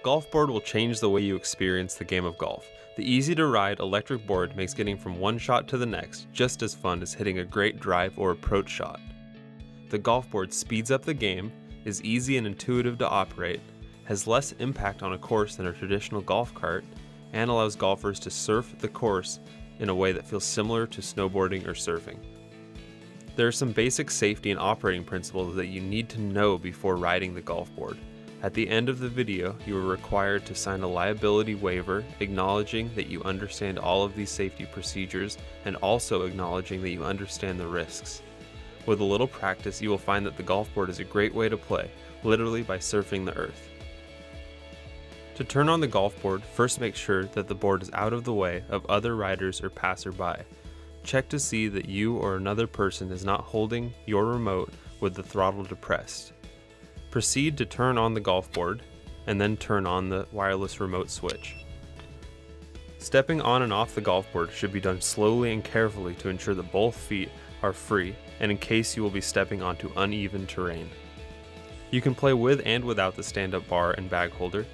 Golfboard will change the way you experience the game of golf. The easy-to-ride electric board makes getting from one shot to the next just as fun as hitting a great drive or approach shot. The Golfboard speeds up the game, is easy and intuitive to operate, has less impact on a course than a traditional golf cart, and allows golfers to surf the course in a way that feels similar to snowboarding or surfing. There are some basic safety and operating principles that you need to know before riding the Golfboard. At the end of the video, you are required to sign a liability waiver acknowledging that you understand all of these safety procedures and also acknowledging that you understand the risks. With a little practice, you will find that the Golfboard is a great way to play, literally by surfing the earth. To turn on the Golfboard, first make sure that the board is out of the way of other riders or passerby. Check to see that you or another person is not holding your remote with the throttle depressed. Proceed to turn on the Golfboard and then turn on the wireless remote switch. Stepping on and off the Golfboard should be done slowly and carefully to ensure that both feet are free and in case you will be stepping onto uneven terrain. You can play with and without the stand-up bar and bag holder.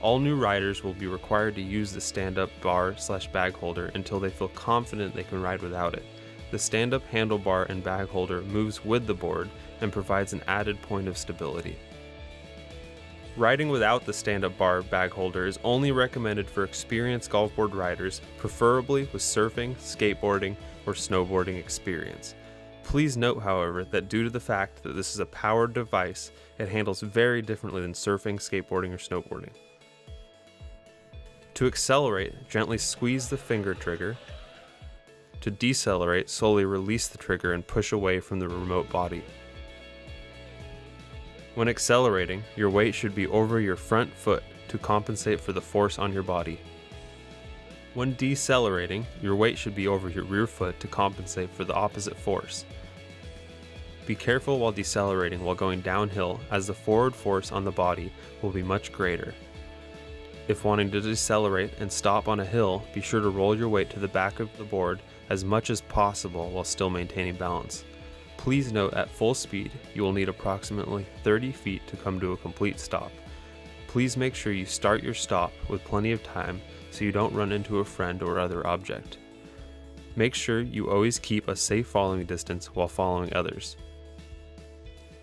All new riders will be required to use the stand-up bar/bag holder until they feel confident they can ride without it. The stand-up handlebar and bag holder moves with the board and provides an added point of stability. Riding without the stand-up bar bag holder is only recommended for experienced golfboard riders, preferably with surfing, skateboarding, or snowboarding experience. Please note, however, that due to the fact that this is a powered device, it handles very differently than surfing, skateboarding, or snowboarding. To accelerate, gently squeeze the finger trigger. To decelerate, slowly release the trigger and push away from the remote body. When accelerating, your weight should be over your front foot to compensate for the force on your body. When decelerating, your weight should be over your rear foot to compensate for the opposite force. Be careful while decelerating while going downhill, as the forward force on the body will be much greater. If wanting to decelerate and stop on a hill, be sure to roll your weight to the back of the board as much as possible while still maintaining balance. Please note, at full speed, you will need approximately 30 feet to come to a complete stop. Please make sure you start your stop with plenty of time so you don't run into a friend or other object. Make sure you always keep a safe following distance while following others.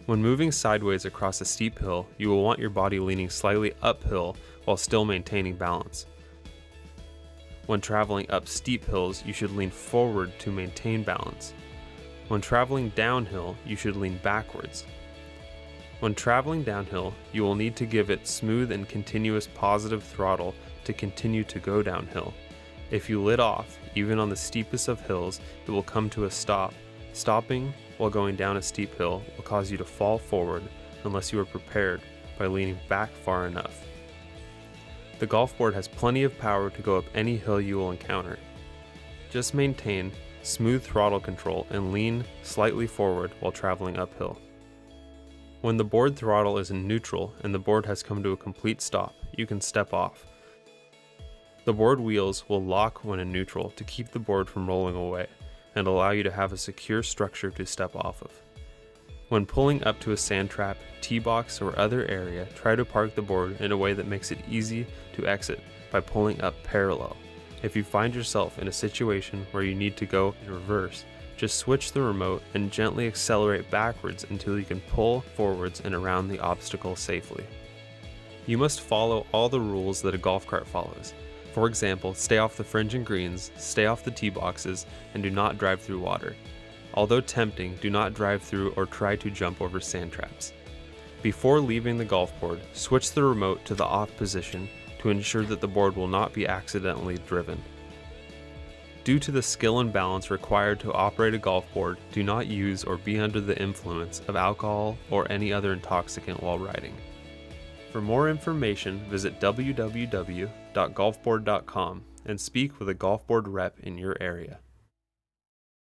When moving sideways across a steep hill, you will want your body leaning slightly uphill while still maintaining balance. When traveling up steep hills, you should lean forward to maintain balance. When traveling downhill, you should lean backwards. When traveling downhill, you will need to give it smooth and continuous positive throttle to continue to go downhill. If you let off, even on the steepest of hills, it will come to a stop. Stopping while going down a steep hill will cause you to fall forward unless you are prepared by leaning back far enough. The Golfboard has plenty of power to go up any hill you will encounter. Just maintain smooth throttle control and lean slightly forward while traveling uphill. When the board throttle is in neutral and the board has come to a complete stop, you can step off. The board wheels will lock when in neutral to keep the board from rolling away and allow you to have a secure structure to step off of. When pulling up to a sand trap, tee box, or other area, try to park the board in a way that makes it easy to exit by pulling up parallel. If you find yourself in a situation where you need to go in reverse, just switch the remote and gently accelerate backwards until you can pull forwards and around the obstacle safely. You must follow all the rules that a golf cart follows. For example, stay off the fringe and greens, stay off the tee boxes, and do not drive through water. Although tempting, do not drive through or try to jump over sand traps. Before leaving the Golfboard, switch the remote to the off position to ensure that the board will not be accidentally driven. Due to the skill and balance required to operate a Golfboard, do not use or be under the influence of alcohol or any other intoxicant while riding. For more information, visit www.golfboard.com and speak with a Golfboard rep in your area.